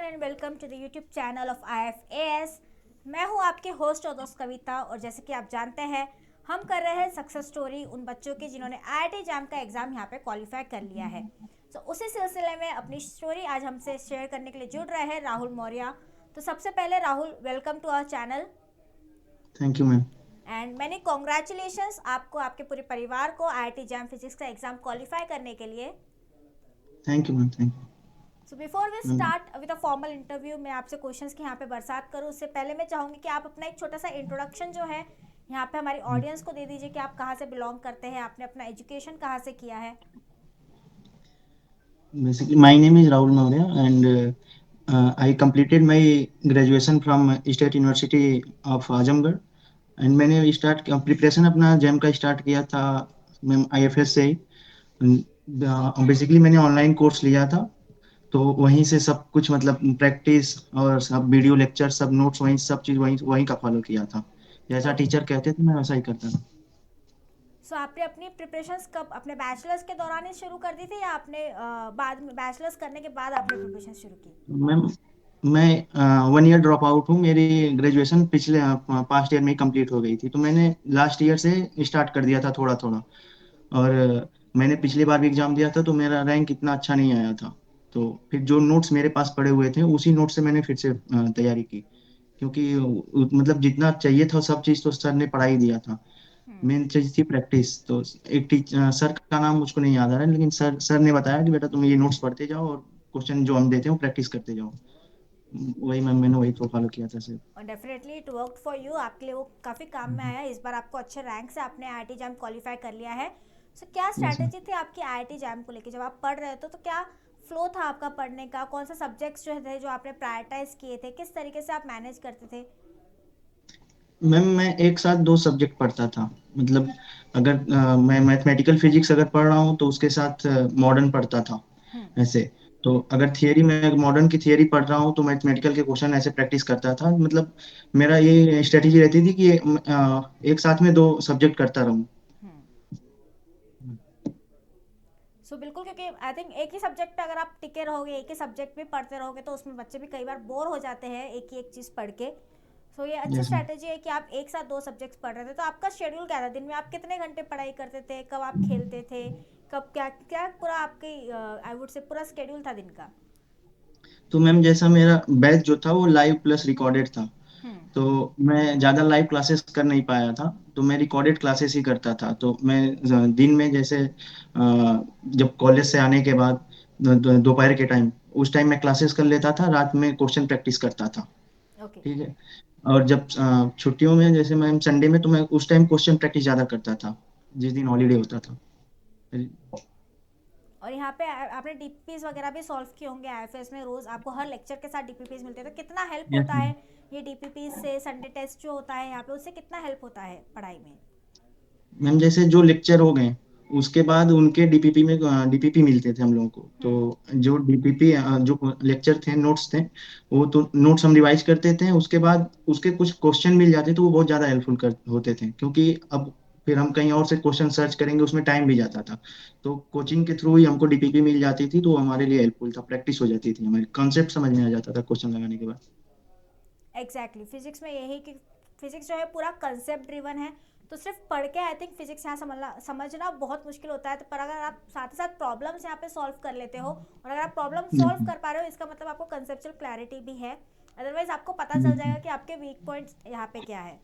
And welcome to the YouTube channel of IFAS। मैं हूं आपके होस्ट और दोस्त कविता, और जैसे कि आप जानते हैं हम कर रहे हैं सक्सेस स्टोरी उन बच्चों की जिन्होंने IIT जैम का एग्ज़ाम यहाँ पे क्वालिफाई कर लिया है। तो उसी सिलसिले में अपनी स्टोरी आज हमसे शेयर करने के लिए जुड़ रहे हैं राहुल मौर्य। तो सबसे पहले Rahul, welcome to our channel. Thank you ma'am. And many congratulations आपको, आपके पूरे परिवार को IIT जैम फिजिक्स का एग्ज़ाम क्वालिफाई करने के लिए। Thank you ma'am. Thank so before we you ma'am. Start with a formal interview, मैं आपसे क्वेश्चंस की यहाँ पे बरसात करूँ उससे पहले मैं चाहूँगी कि आप अपना एक छोटा सा इंट्रोडक्शन जो है यहाँ पे हमारी ऑडियंस को दे दीजिए कि आप कहाँ से बिलोंग करते हैं, आपने अपना एजुकेशन कहाँ से किया है। Basically, my name is Rahul Maurya, and I completed my graduation from State University of Azamgarh. And मैंने स्टार्ट प्रिपरेशन अपना जैम का स्टार्ट किया था मैम IFS से ही। बेसिकली मैंने ऑनलाइन कोर्स लिया था, तो वहीं से सब कुछ मतलब प्रैक्टिस और सब वीडियो लेक्चर सब नोट्स वहीं सब चीज़ वहीं वहीं का फॉलो किया था। जैसा ओके। टीचर कहते थे मैं वैसा ही करता था। सो आपने अपनी प्रिपरेशंस कब, अपने बैचलर्स के दौरान ही शुरू कर दी थी या आपने बाद में बैचलर्स करने के बाद आपने प्रिपरेशन शुरू की? मैम मैं 1 ईयर ड्रॉप आउट हूँ। मेरी ग्रेजुएशन पिछले पास्ट ईयर में ही कंप्लीट हो गई थी, तो मैंने लास्ट ईयर से स्टार्ट कर दिया था थोड़ा थोड़ा। और मैंने पिछली बार भी एग्जाम दिया था तो मेरा रैंक इतना अच्छा नहीं आया था। तो फिर जो नोट्स मेरे पास पड़े हुए थे उसी नोट से मैंने फिर से तैयारी की, क्योंकि मतलब जितना चाहिए था सब चीज़ तो सर ने पढ़ा ही दिया था। हम्म। मेन चीज थी प्रैक्टिस। तो एक सर का नाम मुझको नहीं याद आ रहा है, लेकिन सर सर ने बताया कि बेटा तुम ये नोट्स पढ़ते जाओ और क्वेश्चन जो हम देते हैं वो प्रैक्टिस करते जाओ। वही मैंने वही तो फॉलो किया था सर। और definitely it work for you, आपके लिए वो काफ़ी काम में आया। इस बार आपको अच्छे रैंक से आपने IIT जैम क्वालिफाई कर लिया है। सो क्या यस मैम। स्ट्रैटेजी थी आपकी IIT जैम को लेके जब आप पढ़ रहे थे? तो क्या फ्लो था आपका पढ़ने का? कौन सा सब्जेक्ट्स जो थे जो आपने प्रायोरिटाइज किए थे? किस तरीके से आप मैनेज करते थे? मैम मैं एक साथ दो सब्जेक्ट पढ़ता था। मतलब अगर मैं मैथमेटिकल फिजिक्स अगर पढ़ रहा हूँ तो उसके साथ मॉडर्न पढ़ता था हम्म। ऐसे। तो अगर थियरी में मॉडर्न की थियरी पढ़ रहा हूँ तो मैथमेटिकल के क्वेश्चन ऐसे प्रैक्टिस करता था। मतलब मेरा ये स्ट्रेटेजी रहती थी कि एक साथ में दो सब्जेक्ट करता रहूँ। हम्म। सो बिल्कुल, क्योंकि आई थिंक एक ही सब्जेक्ट पे अगर आप टिके रहोगे, एक ही सब्जेक्ट भी पढ़ते रहोगे, तो उसमें बच्चे भी कई बार बोर हो जाते हैं एक ही एक चीज़ पढ़ के। सो ये अच्छी यस मैम। स्ट्रैटेजी है कि आप एक साथ दो सब्जेक्ट्स पढ़ रहे थे। तो आपका शेड्यूल क्या था? दिन में आप कितने घंटे पढ़ाई करते थे? कब आप खेलते थे? कब क्या क्या पूरा आपकी आई वुड से पूरा स्केड्यूल था दिन का? तो मैम जैसा मेरा बैच जो था वो लाइव प्लस रिकॉर्डेड था, हम्म। तो मैं ज़्यादा लाइव क्लासेस कर नहीं पाया था। तो मैं रिकॉर्डेड क्लासेस ही करता था। तो मैं दिन में जैसे जब कॉलेज से आने के बाद दोपहर के टाइम उस टाइम मैं क्लासेस कर लेता था, रात में क्वेश्चन प्रैक्टिस करता था। ओके। ठीक है। और जब छुट्टियों में जैसे मैं संडे में तो मैं उस टाइम क्वेश्चन प्रैक्टिस ज़्यादा करता था, जिस दिन हॉलीडे होता था। और यहाँ पे आपने डीपीपीज वगैरह भी सॉल्व किए होंगे IFS में, रोज आपको हर लेक्चर के साथ डीपीपीज मिलते हैं, तो कितना हेल्प यस होता मैम। है ये डीपीपीज से? संडे टेस्ट जो होता है यहाँ पे, उससे कितना हेल्प होता है पढ़ाई में? मैम जैसे जो लेक्चर हो गए उसके बाद उनके डीपीपी में डीपीपी मिलते थे हम लोगों को। तो हम्म। जो डीपीपी जो लेक्चर थे नोट्स थे, वो तो नोट्स हम रिवाइज करते थे। उसके बाद उसके कुछ क्वेश्चन मिल जाते तो वो बहुत ज़्यादा हेल्पफुल कर होते थे, क्योंकि अब फिर हम कहीं और से क्वेश्चन सर्च करेंगे उसमें टाइम भी जाता था। तो कोचिंग के थ्रू ही हमको डीपीपी मिल जाती थी, तो वो हमारे लिए हेल्पफुल था। प्रैक्टिस हो जाती थी, हमारी कॉन्सेप्ट समझ में आ जाता था क्वेश्चन लगाने के बाद। एग्जैक्टली फिजिक्स में यही कि फिजिक्स जो है पूरा कंसेप्ट ड्रिवन है। तो सिर्फ पढ़ के आई थिंक फिजिक्स यहाँ समझना बहुत मुश्किल होता है। तो पर अगर आप साथ ही साथ प्रॉब्लम्स यहाँ पे सॉल्व कर लेते हो, और अगर आप प्रॉब्लम सॉल्व कर पा रहे हो, इसका मतलब आपको कंसेप्चुअल क्लैरिटी भी है। अदरवाइज आपको पता चल जाएगा कि आपके वीक पॉइंट्स यहाँ पे क्या है।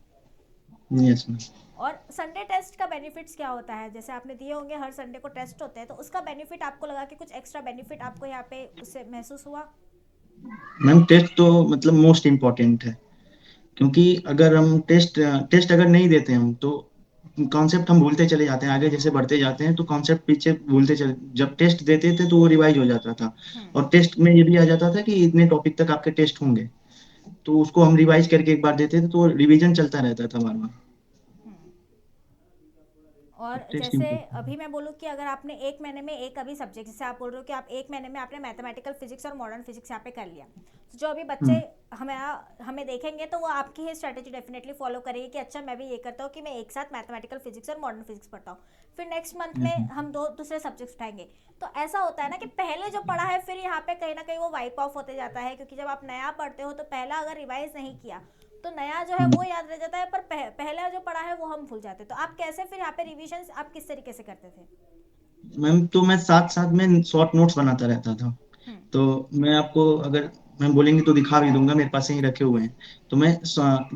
Yes ma'am. और संडे टेस्ट का बेनिफिट्स क्या होता है? जैसे आपने दिए होंगे हर संडे को टेस्ट होते हैं, तो उसका बेनिफिट आपको लगा कि कुछ एक्स्ट्रा बेनिफिट आपको यहाँ पे उससे महसूस हुआ? मैम टेस्ट तो मतलब मोस्ट इम्पोर्टेंट है, क्योंकि अगर हम टेस्ट टेस्ट अगर नहीं देते हम तो कॉन्सेप्ट हम भूलते चले जाते हैं। आगे जैसे बढ़ते जाते हैं तो कॉन्सेप्ट पीछे भूलते चले। जब टेस्ट देते थे तो वो रिवाइज हो जाता था, हम्म। और टेस्ट में ये भी आ जाता था कि इतने टॉपिक तक आपके टेस्ट होंगे, तो उसको हम रिवाइज करके एक बार देते थे तो रिवीजन चलता रहता था बार बार। हम्म। और टेस्ट जैसे इम्प्रूव। अभी मैं बोलूँ कि अगर आपने एक महीने में एक अभी सब्जेक्ट, जैसे आप बोल रहे हो कि आप एक महीने में आपने मैथमेटिकल फिजिक्स और मॉडर्न फिजिक्स यहाँ पे कर लिया, तो जो अभी बच्चे हम्म। हमें हमें देखेंगे तो वो आपकी ही स्ट्रेटेजी डेफिनेटली फॉलो करेंगे कि अच्छा मैं भी ये करता हूँ कि मैं एक साथ मैथमेटिकल फिजिक्स और मॉडर्न फिजिक्स पढ़ता हूँ, फिर नेक्स्ट मंथ यस में हम दो दूसरे सब्जेक्ट्स उठाएंगे। तो ऐसा होता है ना कि पहले जो पढ़ा है फिर यहाँ पे कहीं ना कहीं वो वाइप ऑफ होते जाता है, क्योंकि जब आप नया पढ़ते हो तो पहला अगर रिवाइज नहीं किया तो नया जो है मैम। वो याद रह जाता है, पर पहला जो पढ़ा है वो हम भूल जाते हैं। तो आप कैसे फिर यहाँ पे रिविजन आप किस तरीके से करते थे? मैम तो मैं साथ साथ में शॉर्ट नोट्स बनाता रहता था। हम्म। तो मैं आपको अगर मैं बोलेंगे तो दिखा भी दूंगा, मेरे पास ही रखे हुए हैं। तो मैं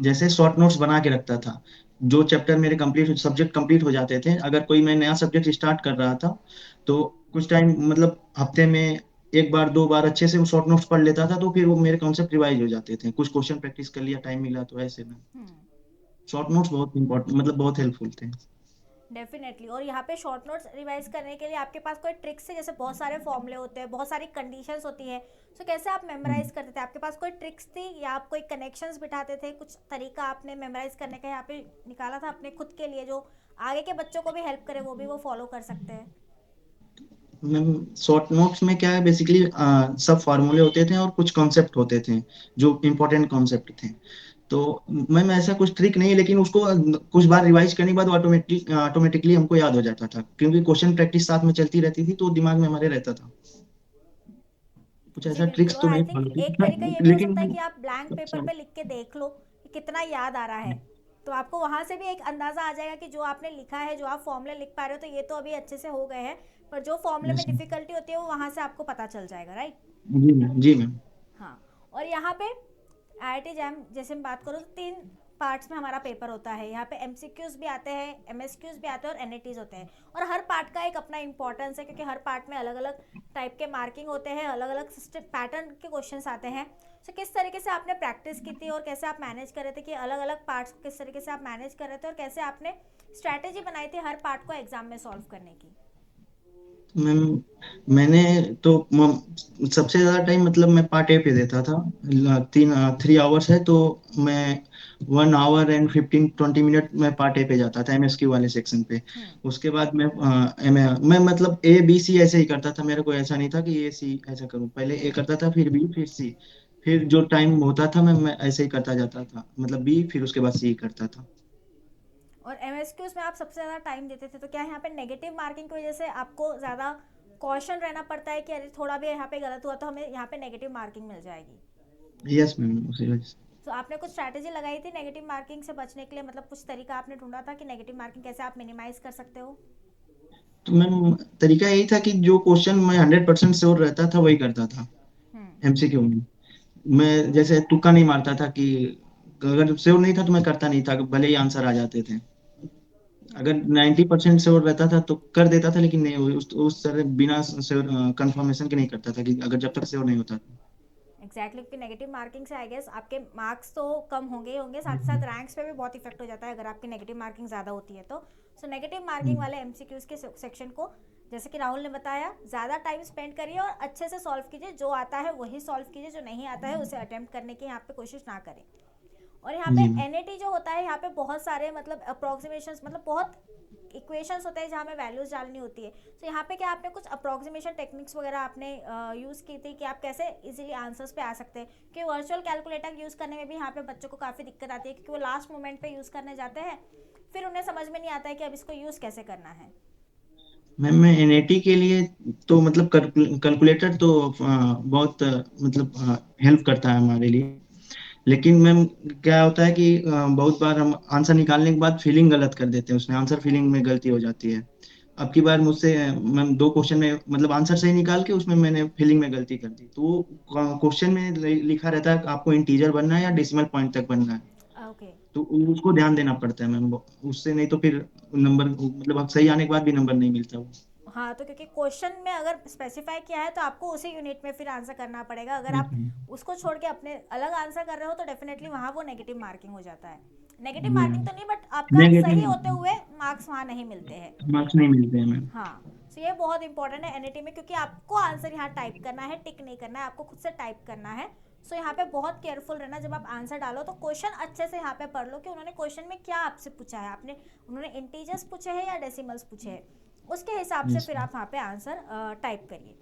जैसे शॉर्ट नोट्स बना के रखता था। जो चैप्टर मेरे कंप्लीट सब्जेक्ट कंप्लीट हो जाते थे, अगर कोई मैं नया सब्जेक्ट स्टार्ट कर रहा था तो कुछ टाइम मतलब हफ्ते में एक बार दो बार अच्छे से वो शॉर्ट नोट्स पढ़ लेता था, तो फिर वो मेरे कॉन्सेप्ट रिवाइज हो जाते थे। कुछ क्वेश्चन प्रैक्टिस कर लिया, टाइम मिला तो ऐसे में हम्म। शॉर्ट नोट्स बहुत इंपॉर्टेंट, मतलब बहुत हेल्पफुल थे। डेफिनेटली। और यहाँ पे शॉर्ट नोट्स रिवाइज करने के लिए आपके पास कोई ट्रिक्स है? जैसे बहुत सारे फॉर्मूले होते हैं, बहुत सारी कंडीशंस होती है, तो कैसे आप मेमोराइज करते थे? आपके पास कोई ट्रिक्स थी या आप कोई कनेक्शंस बिठाते थे? कुछ तरीका आपने मेमोराइज करने का यहाँ पे निकाला था अपने खुद के लिए, जो आगे के बच्चों को भी हेल्प करे, वो भी वो फॉलो कर सकते हैं? मैम शॉर्ट नोट्स में क्या है, बेसिकली सब फार्मूले होते थे और कुछ कॉन्सेप्ट होते थे जो इम्पोर्टेंट कॉन्सेप्ट थे। तो मैम ऐसा कुछ ट्रिक नहीं है, लेकिन उसको कुछ बार रिवाइज करने के बाद ऑटोमेटिकली हमको याद हो जाता था, क्योंकि क्वेश्चन प्रैक्टिस साथ में चलती रहती थी तो दिमाग में हमारे रहता था। कुछ जी ऐसा बिल्कुल। ट्रिक्स और तो आई नहीं थिंक फॉलो एक तरीका किया, ये भी हो लेकिन सकता है कि आप ब्लैंक पेपर अच्छा। पे लिख के देख लो कि कितना याद आ रहा है, तो आपको वहां से भी एक अंदाजा आ जाएगा कि जो आपने लिखा है, जो आप फॉर्मूले लिख पा रहे हो, तो ये तो अभी अच्छे से हो गए हैं, पर जो फॉर्मूले में यस मैम। डिफिकल्टी होती है वो वहां से आपको पता चल जाएगा, राइट? जी मैम, जी मैम। हाँ। और यहाँ पे आईआईटी जैम जैसे मैं बात करूँ तो तीन पार्ट्स में हमारा पेपर होता है। यहाँ पे एमसीक्यूज भी आते हैं, एमएसक्यूज भी आते हैं और एनएटीज होते हैं। और हर पार्ट का एक अपना इंपॉर्टेंस है, क्योंकि हर पार्ट में अलग अलग टाइप के मार्किंग होते हैं, अलग अलग सिस्टम पैटर्न के क्वेश्चंस आते हैं। तो किस तरीके से आपने प्रैक्टिस की थी और कैसे आप मैनेज कर रहे थे कि अलग अलग पार्ट्स को किस तरीके से आप मैनेज कर रहे थे, और कैसे आपने स्ट्रैटेजी बनाई थी हर पार्ट को एग्जाम में सॉल्व करने की? मैम मैंने तो सबसे ज्यादा टाइम मतलब मैं पार्ट ए पे देता था। 3 आवर्स है तो मैं 1 आवर एंड 15-20 मिनट में पार्ट ए पे जाता था, एमएसक्यू वाले सेक्शन पे। हम्म। उसके बाद मैं मतलब ए बी सी ऐसे ही करता था, मेरे को ऐसा नहीं था कि ए सी ऐसा करूं, पहले ए हम्म। करता था फिर बी फिर सी। फिर जो टाइम होता था मैं ऐसे ही करता जाता था, मतलब बी फिर उसके बाद सी करता था। और एमएसक्यूज में आप सबसे ज़्यादा टाइम देते थे, तो क्या यहाँ पे नेगेटिव मार्किंग की वजह से आपको ज़्यादा कॉशन रहना पड़ता है कि अरे थोड़ा भी यहाँ पे गलत हुआ तो हमें यहाँ पे नेगेटिव मार्किंग मिल जाएगी? यस मैम, उसी वजह से। तो आपने कुछ स्ट्रैटेजी लगाई थी नेगेटिव मार्किंग से बचने के लिए? मतलब कुछ तरीका आपने ढूंढा था कि नेगेटिव मार्किंग कैसे आप मिनिमाइज कर सकते हो? तो मैम तरीका यही था कि जो क्वेश्चन मैं 100% श्योर रहता था वही करता था हम्म। एमसीक्यू में। मैं जैसे तुक्का नहीं मारता था कि अगर श्योर नहीं था तो मैं करता नहीं था, भले ही आंसर आ जाते थे। अगर हम्म। 90% श्योर रहता था तो कर देता था, लेकिन नहीं उस तरह बिना श्योर कंफर्मेशन के नहीं करता था, कि अगर जब तक श्योर नहीं होता था। एग्जैक्टली, क्योंकि नेगेटिव मार्किंग से आई गेस आपके मार्क्स तो कम होंगे ही होंगे, साथ ही हम्म। साथ रैंक्स पे भी बहुत इफेक्ट हो जाता है अगर आपकी नेगेटिव मार्किंग ज़्यादा होती है तो। सो नेगेटिव मार्किंग हम्म। वाले एमसीक्यूज के सेक्शन को, जैसे कि राहुल ने बताया, ज़्यादा टाइम स्पेंड करिए और अच्छे से सॉल्व कीजिए। जो आता है वही सॉल्व कीजिए, जो नहीं आता है उसे अटेम्प्ट करने की यहाँ पे कोशिश ना करें। और यहाँ पे जी मैम। एनएटी जो होता है, यहाँ पे बहुत सारे मतलब अप्रोक्सीमेशन, मतलब बहुत इक्वेशंस होते हैं जहाँ हमें वैल्यूज डालनी होती है। तो यहाँ पे क्या आपने कुछ अप्रोक्सीमेशन टेक्निक्स वगैरह आपने यूज़ की थी कि आप कैसे इजीली आंसर्स पे आ सकते हैं? कि वर्चुअल कैलकुलेटर यूज़ करने में भी यहाँ पे बच्चों को काफ़ी दिक्कत आती है, क्योंकि वो लास्ट मोमेंट पे यूज़ करने जाते हैं, फिर उन्हें समझ में नहीं आता है कि अब इसको यूज़ कैसे करना है। मैम मैं एनएटी के लिए तो मतलब कैलकुलेटर तो बहुत मतलब हेल्प करता है हमारे लिए। लेकिन मैम क्या होता है कि बहुत बार हम आंसर निकालने के बाद फीलिंग गलत कर देते हैं, उसमें आंसर फीलिंग में गलती हो जाती है। अब की बार मुझसे मैम 2 क्वेश्चन में मतलब आंसर सही निकाल के उसमें मैंने फीलिंग में गलती कर दी, तो वो क्वेश्चन में लिखा रहता है कि आपको इंटीजर बनना है या डेसिमल पॉइंट तक बनना है। ओके। तो उसको ध्यान देना पड़ता है मैम, उससे नहीं तो फिर नंबर मतलब अब सही आने के बाद भी नंबर नहीं मिलता वो। हाँ, तो क्योंकि क्वेश्चन में अगर स्पेसिफाई किया है तो आपको उसी यूनिट में फिर आंसर करना पड़ेगा। अगर यस आप मैम। उसको छोड़ के अपने अलग आंसर कर रहे हो तो डेफिनेटली वहाँ वो नेगेटिव मार्किंग हो जाता है। नेगेटिव जी मार्किंग मैम। तो नहीं, बट आपका नेगेटिव सही होते हुए मार्क्स वहाँ नहीं मिलते हैं। मार्क्स नहीं मिलते हैं मैम। हाँ, तो ये बहुत इंपॉर्टेंट है एनईटी में, क्योंकि आपको आंसर यहाँ टाइप करना है, टिक नहीं करना है, आपको खुद से टाइप करना है। सो यहाँ पे बहुत केयरफुल रहना, जब आप आंसर डालो तो क्वेश्चन अच्छे से यहाँ पे पढ़ लो कि उन्होंने क्वेश्चन में क्या आपसे पूछा है, आपने उन्होंने इंटीजर्स पूछे हैं या डेसिमल्स पूछे हैं, उसके हिसाब से यस फिर आप वहाँ पे आंसर टाइप करिए।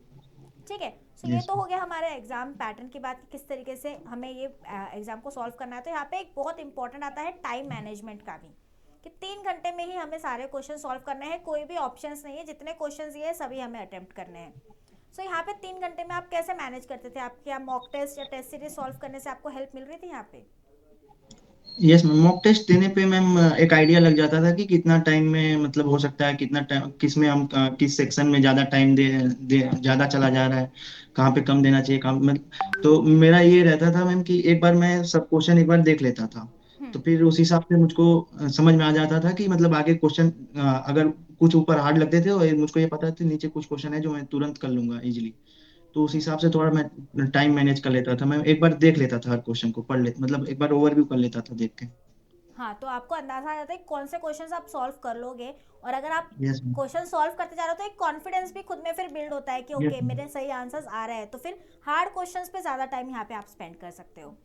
ठीक है। सो ये यस तो हो गया हमारे एग्जाम पैटर्न की बात कि किस तरीके से हमें ये एग्जाम को सॉल्व करना है। तो यहाँ पे एक बहुत इंपॉर्टेंट आता है टाइम मैनेजमेंट का भी, कि 3 घंटे में ही हमें सारे क्वेश्चन सॉल्व करने हैं, कोई भी ऑप्शंस नहीं है, जितने क्वेश्चन दिए हैं सभी हमें अटेम्प्ट करने हैं। सो यहाँ पे 3 घंटे में आप कैसे मैनेज करते थे, आपके यहाँ मॉक टेस्ट या टेस्ट सीरीज सॉल्व करने से आपको हेल्प मिल रही थी यहाँ पे? यस मैम, मॉक टेस्ट देने पे मैम एक आइडिया लग जाता था कि कितना टाइम में मतलब हो सकता है, कितना टाइम किस में हम किस सेक्शन में ज्यादा टाइम दे ज्यादा चला जा रहा है, कहाँ पे कम देना चाहिए, कहाँ में। तो मेरा ये रहता था मैम कि एक बार मैं सब क्वेश्चन एक बार देख लेता था, हम्म। तो फिर उस हिसाब से मुझको समझ में आ जाता था कि मतलब आगे क्वेश्चन अगर कुछ ऊपर हार्ड लगते थे और मुझको ये पता था नीचे कुछ क्वेश्चन है जो मैं तुरंत कर लूंगा इजिली। तो उस हिसाब से थोड़ा मैं टाइम मैनेज कर लेता था, मैं एक बार देख लेता था हर क्वेश्चन को, पढ़ ले मतलब एक बार ओवरव्यू कर लेता था देख के। हाँ, तो आपको अंदाजा आ जाता है कि कौन से क्वेश्चन आप सॉल्व कर लोगे, और अगर आप यस मैम। क्वेश्चन सॉल्व करते जा रहे हो तो एक कॉन्फिडेंस भी खुद में फिर बिल्ड होता है कि यस ओके मेरे सही आंसर्स आ रहे हैं, तो फिर हार्ड क्वेश्चंस पे ज़्यादा टाइम यहाँ पे आप स्पेंड कर सकते हो।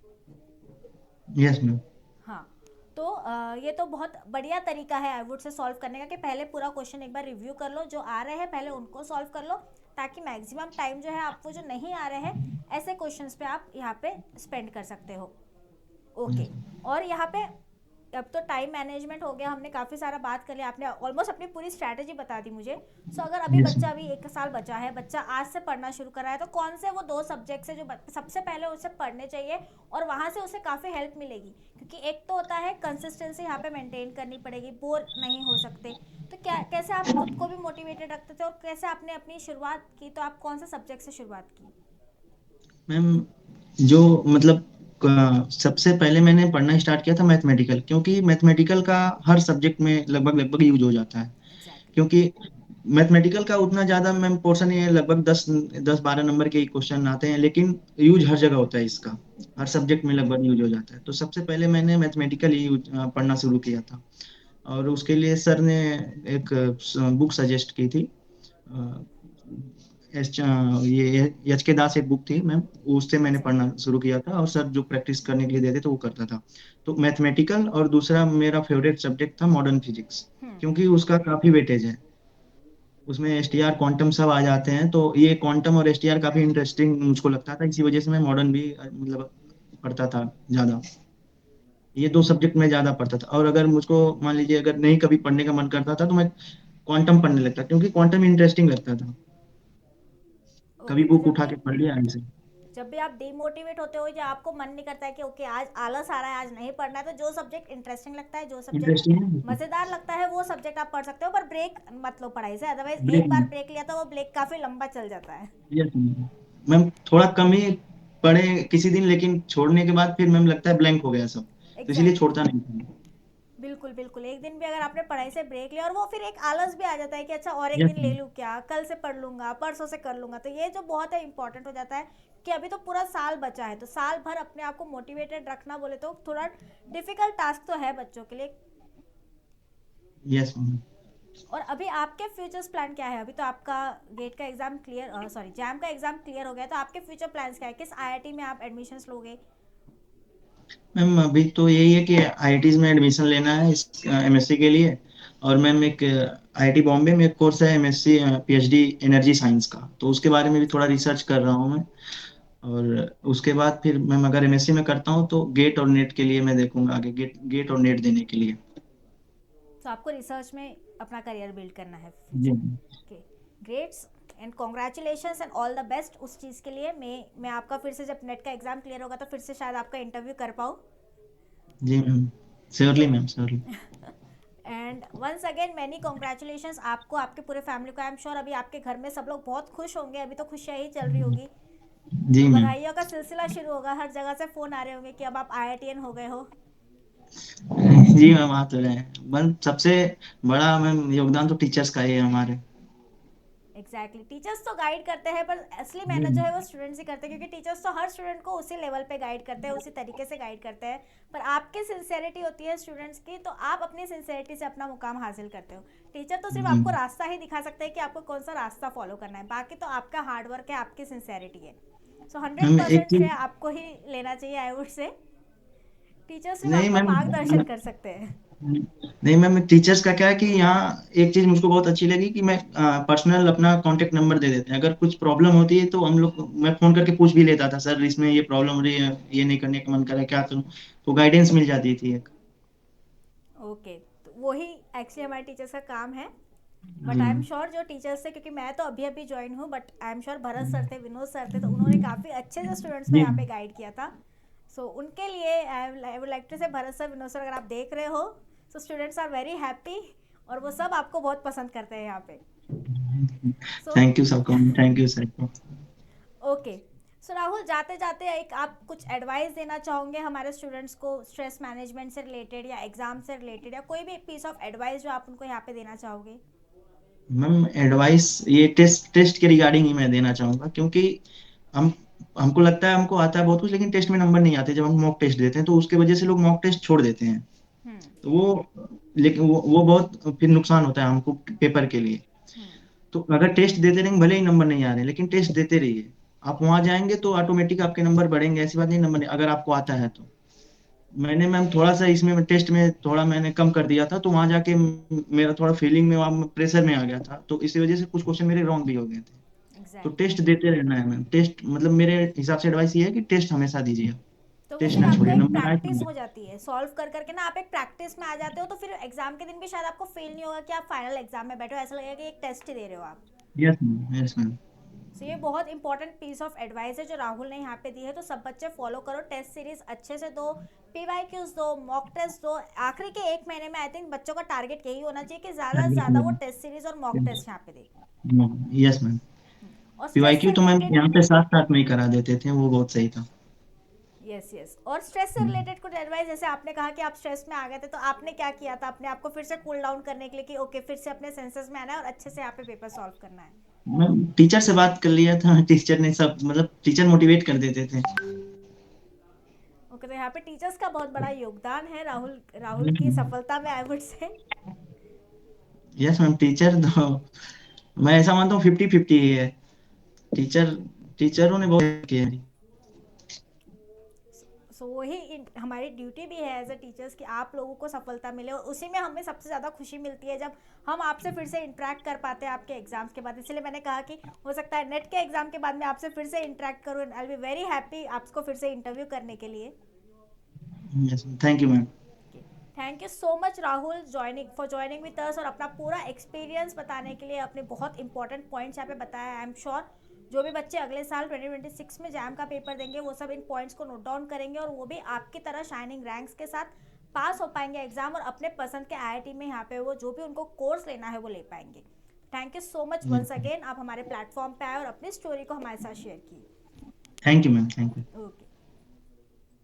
Yes ma'am. हाँ, तो ये तो बहुत बढ़िया तरीका है आई वुड से सॉल्व करने का, कि पहले पूरा क्वेश्चन एक बार रिव्यू कर लो, जो आ रहे हैं पहले उनको सॉल्व कर लो, ताकि मैक्सिमम टाइम जो है आपको जो नहीं आ रहे हैं ऐसे क्वेश्चंस पे आप यहाँ पे स्पेंड कर सकते हो। ओके। और यहाँ पे अब तो टाइम मैनेजमेंट हो गया, हमने काफ़ी सारा बात कर लिया, आपने ऑलमोस्ट अपनी पूरी स्ट्रैटेजी बता दी मुझे। सो अगर अभी यस बच्चा अभी 1 साल बचा है, बच्चा आज से पढ़ना शुरू कर रहा है, तो कौन से वो 2 सब्जेक्ट्स है जो सबसे पहले उसे पढ़ने चाहिए और वहाँ से उसे काफ़ी हेल्प मिलेगी? क्योंकि एक तो होता है कंसिस्टेंसी यहाँ पे मेंटेन करनी पड़ेगी, बोर नहीं हो सकते। तो क्या कैसे आप खुद को भी मोटिवेटेड रखते थे और कैसे आपने अपनी शुरुआत की, तो आप कौन से सब्जेक्ट से शुरुआत की? मैम, जो मतलब सबसे पहले मैंने पढ़ना स्टार्ट किया था मैथमेटिकल, क्योंकि मैथमेटिकल का हर सब्जेक्ट में लगभग लगभग यूज हो जाता है। एग्जैक्टली। क्योंकि मैथमेटिकल का उतना ज्यादा मैम पोर्शन है, लगभग 10-12 नंबर के ही क्वेश्चन आते हैं, लेकिन यूज हर जगह होता है इसका, हर सब्जेक्ट में लगभग यूज हो जाता है। तो सबसे पहले मैंने मैथमेटिकल ही पढ़ना शुरू किया था, और उसके लिए सर ने एक बुक सजेस्ट की थी। अ, ये एच के दास एक बुक थी मैम, उससे मैंने एग्जैक्टली। पढ़ना शुरू किया था, और सर जो प्रैक्टिस करने के लिए देते थे वो करता था। तो मैथमेटिकल, और दूसरा मेरा फेवरेट सब्जेक्ट था मॉडर्न फिजिक्स, हम्म। क्योंकि उसका काफी वेटेज है, उसमें एसटीआर क्वांटम सब आ जाते हैं, तो ये क्वांटम और एसटीआर काफी इंटरेस्टिंग मुझको लगता था, इसी वजह से मैं मॉडर्न भी मतलब पढ़ता था ज्यादा। ये दो सब्जेक्ट में ज्यादा पढ़ता था, और अगर मुझको मान लीजिए अगर नहीं कभी पढ़ने का मन करता था तो मैं क्वांटम पढ़ने लगता, क्योंकि क्वांटम इंटरेस्टिंग लगता था। कभी ओके, तो बुक उठा के पढ़ लिया ऐसे। जब भी आप डिमोटिवेट होते हो या आपको मन नहीं करता है कि ओके आज आलस आ रहा है, आज नहीं पढ़ना है, तो जो सब्जेक्ट इंटरेस्टिंग लगता है, जो सब्जेक्ट इंटरेस्टिंग है। मज़ेदार लगता है, वो सब्जेक्ट आप पढ़ सकते हो, पर ब्रेक मत लो पढ़ाई से, अदरवाइज ब्रेक। एक बार ब्रेक लिया तो वो ब्रेक काफ़ी लंबा चल जाता है। यस मैम, थोड़ा कम ही पढ़े किसी दिन, लेकिन छोड़ने के बाद फिर मैम लगता है ब्लैंक हो गया सब, तो इसीलिए एग्जैक्टली, छोड़ता नहीं था। बिल्कुल बिल्कुल, एक दिन भी अगर आपने पढ़ाई से ब्रेक लिया और वो फिर एक आलस भी आ जाता है कि अच्छा और एक यस दिन ले मैम। लूँ क्या, कल से पढ़ लूंगा, परसों से कर लूंगा, तो ये जो बहुत है इंपॉर्टेंट हो जाता है कि अभी तो पूरा साल बचा है, तो साल भर अपने आप को मोटिवेटेड रखना बोले तो थोड़ा डिफिकल्ट टास्क तो है बच्चों के लिए। Yes ma'am. और अभी आपके फ्यूचर्स प्लान क्या है? अभी तो आपका गेट का एग्जाम क्लियर, सॉरी जैम का एग्जाम क्लियर हो गया, तो आपके फ्यूचर प्लान्स क्या है, किस आईआईटी में आप एडमिशन्स लोगे? मैम अभी तो यही है कि आईआईटीज में एडमिशन लेना है इस एमएससी के लिए। और मैम एक आईआईटी बॉम्बे में एक कोर्स है एमएससी पीएचडी एनर्जी साइंस का, तो उसके बारे में भी थोड़ा रिसर्च कर रहा हूँ मैं। और उसके बाद फिर मैम अगर एमएससी में करता हूँ तो गेट और नेट के लिए मैं देखूंगा, आगे गेट गेट और नेट देने के लिए। तो आपको रिसर्च में अपना करियर बिल्ड करना है जी। फ्यूचर में। Okay, greats and congratulations and all the best उस चीज़ के लिए। मैं आपका फिर से जब नेट का एग्ज़ाम क्लियर होगा तो फिर से शायद आपका इंटरव्यू कर पाऊँ। जी मैम, श्योरली तो ma'am, surely. And once again many congratulations आपको, आपके पूरे फैमिली को। आई एम श्योर अभी आपके घर में सब लोग बहुत खुश होंगे, अभी तो खुशियाँ ही चल रही होगी। जी तो मैम। बधाइयों का सिलसिला शुरू होगा, हर जगह से फ़ोन आ रहे होंगे कि अब आप आईआईटीएन हो गए हो। जी मैम, आ तो रहे हैं, बस सबसे बड़ा मैम योगदान तो टीचर्स का ही है हमारे। एग्जैक्टली टीचर्स तो गाइड करते हैं पर असली मेहनत जो है वो स्टूडेंट्स ही करते हैं, क्योंकि टीचर्स तो हर स्टूडेंट को उसी लेवल पे गाइड करते हैं, उसी तरीके से गाइड करते हैं। पर आपकी सिंसेरिटी होती है स्टूडेंट्स की, तो आप अपनी सिंसेरिटी से अपना मुकाम हासिल करते हो। टीचर तो सिर्फ जी आपको रास्ता ही दिखा सकते हैं कि आपको कौन सा रास्ता फॉलो करना है, बाकी तो आपका हार्डवर्क है, आपकी सिंसेरिटी है। सो हंड्रेड मैम, एक परसेंट श्रेय चीज आपको ही लेना चाहिए, आई वुड से। टीचर सिर्फ नहीं आपका मैम, मार्गदर्शन कर सकते हैं। नहीं मैम, टीचर्स का क्या है कि यहाँ एक चीज मुझको बहुत अच्छी लगी कि मैं पर्सनल अपना कांटेक्ट नंबर दे देते हैं। अगर कुछ प्रॉब्लम होती है तो हम लोग, मैं फोन करके पूछ भी लेता था, सर इसमें ये प्रॉब्लम हो रही है, ये नहीं करने का मन कर रहा है, क्या करूँ? तो गाइडेंस मिल जाती थी एक। ओके, तो वही एक्चुअली हमारे टीचर्स का काम है। बट जी आई एम मैम। श्योर जो टीचर्स थे, क्योंकि मैं तो अभी अभी ज्वाइन हूँ, but I am sure Bharat sir थे, विनोद सर थे, तो उन्होंने काफ़ी अच्छे से स्टूडेंट्स को जी यहाँ पे गाइड किया था। सो उनके लिए आई वुड लाइक टू से, भरत सर, विनोद सर, अगर आप देख रहे हो, so students are very happy और वो सब आपको बहुत पसंद करते हैं यहाँ पे। सो थैंक यू सबको, थैंक यू सर को। ओके। सो राहुल, जाते जाते एक आप कुछ एडवाइस देना चाहोगे हमारे स्टूडेंट्स को स्ट्रेस मैनेजमेंट से रिलेटेड या एग्जाम से रिलेटेड, या कोई भी पीस ऑफ एडवाइस जो आप उनको यहाँ पे देना चाहोगे? मैम एडवाइस ये टेस्ट टेस्ट के रिगार्डिंग ही मैं देना चाहूंगा, क्योंकि हम हमको लगता है हमको आता है बहुत कुछ, लेकिन टेस्ट में नंबर नहीं आते। जब हम मॉक टेस्ट देते हैं तो उसके वजह से लोग मॉक टेस्ट छोड़ देते हैं। हम्म। तो लेकिन वो बहुत फिर नुकसान होता है हमको पेपर के लिए। हम्म। तो अगर टेस्ट देते रहेंगे, भले ही नंबर नहीं आ रहे, लेकिन टेस्ट देते रहिए। आप वहां जाएंगे तो ऑटोमेटिक आपके नंबर बढ़ेंगे, ऐसी बात नहीं नंबर नहीं, अगर आपको आता है तो। मैंने मैम थोड़ा सा इसमें टेस्ट में थोड़ा मैंने कम कर दिया था, तो वहां जाके मेरा थोड़ा फीलिंग में, वहाँ प्रेशर में आ गया था, तो इसी वजह से कुछ क्वेश्चन मेरे रॉन्ग भी हो गए थे। तो एग्जैक्टली। टेस्ट देते रहना है मैम। टेस्ट मतलब मेरे हिसाब से एडवाइस ये है कि टेस्ट हमेशा दीजिए। तो वो टेस्ट फिर ना आपको छोड़िए, एक नंबर आए तो प्रैक्टिस दे। हो जाती है, सॉल्व कर करके ना आप एक प्रैक्टिस में आ जाते हो, तो फिर एग्जाम के दिन भी शायद आपको फील नहीं होगा कि आप फाइनल एग्जाम में बैठे हो, ऐसा लगेगा कि एक टेस्ट ही दे रहे हो आप। Yes ma'am, yes ma'am. So ये बहुत इंपॉर्टेंट पीस ऑफ एडवाइस है जो राहुल ने यहाँ पे दी है, तो सब बच्चे फॉलो करो, टेस्ट सीरीज अच्छे से दो, पीवाईक्यूज दो, मॉक टेस्ट दो। आखिरी के एक महीने में आई थिंक बच्चों का टारगेट यही होना चाहिए कि ज़्यादा से ज़्यादा वो टेस्ट सीरीज और मॉक टेस्ट यहाँ पे दे। Yes ma'am. और स्ट्रेस पीवाईक्यू से तो मैम रिलेटेड, यहाँ पे साथ साथ में ही करा देते थे, वो बहुत सही था। यस यस, और स्ट्रेस से रिलेटेड कुछ एडवाइस, जैसे आपने कहा कि आप स्ट्रेस में आ गए थे, तो आपने क्या किया था अपने आप को फिर से कूल डाउन करने के लिए कि ओके फिर से अपने सेंसेस में आना है और अच्छे से यहाँ पे पेपर सॉल्व करना है? मैम टीचर से बात कर लिया था, टीचर ने सब मतलब टीचर मोटिवेट कर देते थे। ओके, तो यहाँ पे टीचर्स का बहुत बड़ा योगदान है राहुल राहुल की सफलता में, I would say. Yes ma'am, teacher तो मैं ऐसा मानता हूँ 50-50 ही है। टीचर टीचरों ने बहुत हेल्प किया है। सो वही हमारी ड्यूटी भी है एज अ टीचर्स कि आप लोगों को सफलता मिले, और उसी में हमें सबसे ज़्यादा खुशी मिलती है जब हम आपसे फिर से इंटरेक्ट कर पाते हैं आपके एग्जाम्स के बाद। इसलिए मैंने कहा कि हो सकता है नेट के एग्जाम के बाद मैं आपसे फिर से इंटरेक्ट करूँ, and I will be very happy आपको फिर से इंटरव्यू करने के लिए। Yes, thank you ma'am. Thank you so much Rahul joining with us, और अपना पूरा एक्सपीरियंस बताने के लिए, अपने बहुत इंपॉर्टेंट पॉइंट्स यहाँ पे बताया। आई एम श्योर जो भी बच्चे अगले साल 2026 में जैम का पेपर देंगे वो सब इन पॉइंट्स को नोट डाउन करेंगे, और वो भी आपकी तरह शाइनिंग रैंक्स के साथ पास हो पाएंगे एग्जाम, और अपने पसंद के आईआईटी में यहाँ पे वो जो भी उनको कोर्स लेना है वो ले पाएंगे। Thank you so much once again, आप हमारे प्लेटफॉर्म पे आए और अपनी स्टोरी को हमारे साथ शेयर की। Thank you ma'am, thank you. Okay.